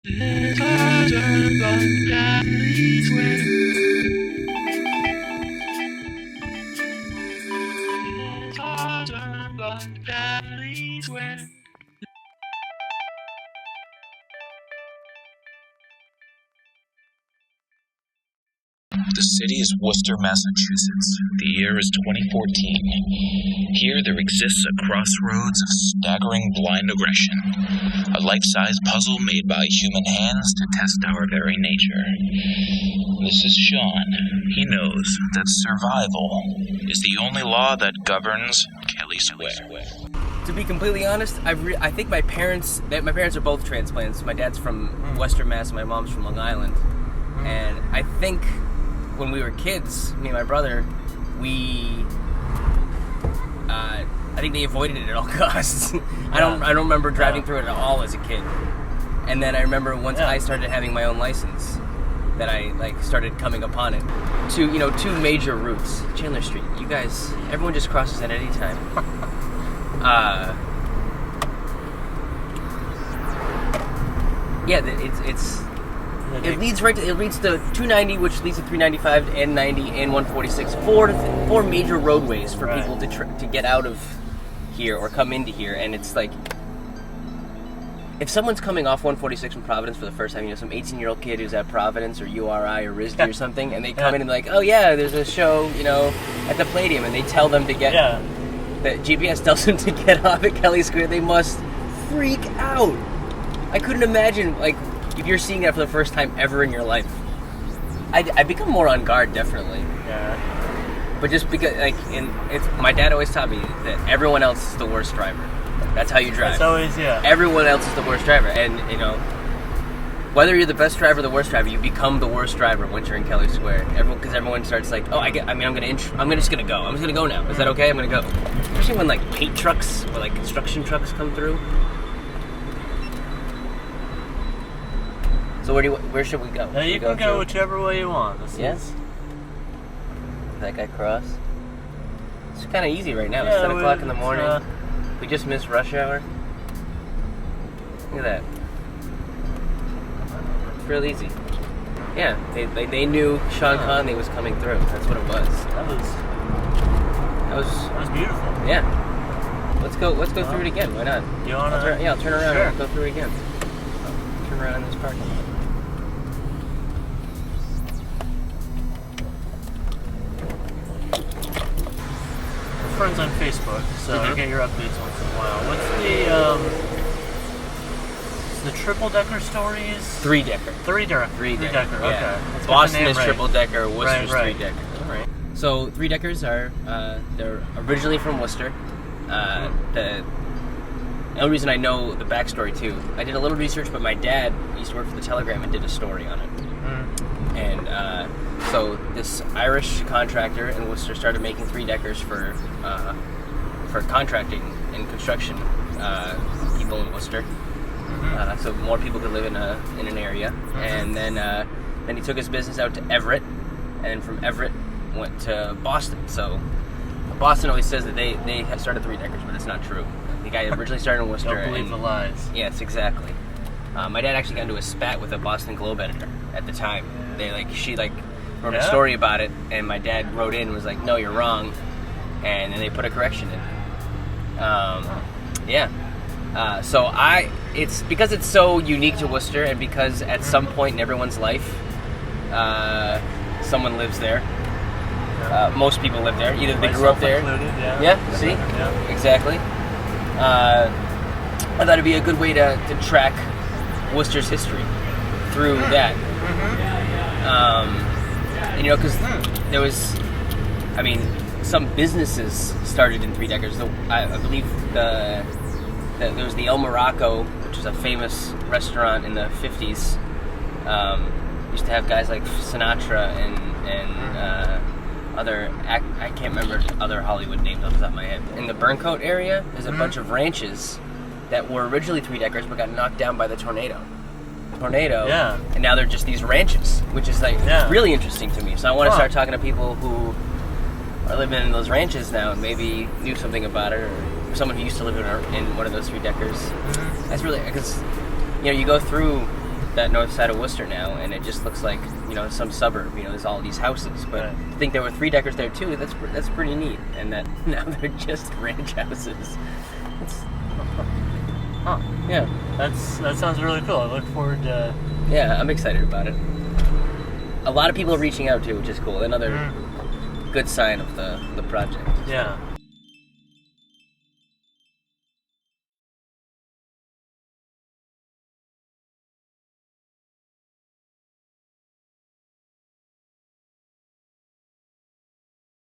Car Survived Kelley Square. Car Survived Kelley Square. The city is Worcester, Massachusetts. The year is 2014. Here there exists a crossroads of staggering blind aggression, a life-size puzzle made by human hands to test our very nature. This is Shaun. He knows that survival is the only law that governs Kelley Square. To be completely honest, I think my parents are both transplants. My dad's from Western Mass, and my mom's from Long Island. And I think when we were kids, me and my brother, I think they avoided it at all costs. I don't remember driving through it at all as a kid. And then I remember once I started having my own license, that I started coming upon it. Two major routes, Chandler Street. You guys, everyone just crosses at any time. It leads to 290, which leads to 395, and 90, and 146. Four major roadways for people to get out of here or come into here, and it's like, if someone's coming off 146 from Providence for the first time, some 18-year-old kid who's at Providence or URI or RISD or something, and they come in and like, oh yeah, there's a show, at the Palladium, and they tell them to get, the GPS tells them to get off at Kelley Square, they must freak out. I couldn't imagine, if you're seeing that for the first time ever in your life. I become more on guard, definitely. Yeah. But just because, my dad always taught me that everyone else is the worst driver. That's how you drive. That's always, Everyone else is the worst driver, and whether you're the best driver or the worst driver, you become the worst driver once you're in Kelley Square. Because everyone starts I'm just gonna go. I'm just gonna go now. Is that okay? I'm gonna go. Especially when paint trucks or construction trucks come through. So where should we go? No, you can go whichever way you want. Yes. That guy cross. It's kind of easy right now. Yeah, it's 10 o'clock in the morning. We just missed rush hour. Look at that. It's real easy. Yeah, they knew Shaun Connolly was coming through. That's what it was. That was beautiful. Yeah. Let's go through it again. Why not? You wanna? I'll turn around Sure. and go through it again. Turn around in this parking lot. Friends on Facebook, so I get your updates once in a while. What's the triple-decker stories? Three-decker. Three-decker. Yeah. Okay. Boston is right. triple-decker, Worcester's Right. three-decker. All right. So three-deckers are they're originally from Worcester. The only reason I know the backstory too, I did a little research, but my dad used to work for the Telegram and did a story on it. And so this Irish contractor in Worcester started making three-deckers for contracting and construction people in Worcester, so more people could live in an area. And then he took his business out to Everett, and then from Everett went to Boston. So Boston always says that they have started three-deckers, but it's not true. The guy originally started in Worcester. Don't believe the lies. Yes, exactly. My dad actually got into a spat with a Boston Globe editor at the time. She wrote a story about it, and my dad wrote in and was like, "No, you're wrong," and then they put a correction in. So it's because it's so unique to Worcester, and because at some point in everyone's life, someone lives there. Most people live there. Either they grew up there. See? Yeah. Exactly. I thought it'd be a good way to track Worcester's history through that. Because there was, some businesses started in three-deckers. I believe there was the El Morocco, which was a famous restaurant in the 50s. Used to have guys like Sinatra and other, I can't remember other Hollywood names off the top of my head. In the Burncoat area, there's a bunch of ranches that were originally three-deckers but got knocked down by the tornado. And now they're just these ranches, which is really interesting to me. So I want to start talking to people who are living in those ranches now and maybe knew something about it, or someone who used to live in one of those three-deckers. That's really, because you go through that north side of Worcester now, and it just looks like, you know, some suburb. You know, there's all these houses, but Right. I think there were 3-deckers there too. That's pretty neat, and that now they're just ranch houses. It's, Huh. yeah, That sounds really cool. I look forward to... yeah, I'm excited about it. A lot of people are reaching out too, which is cool. Another good sign of the project. Yeah.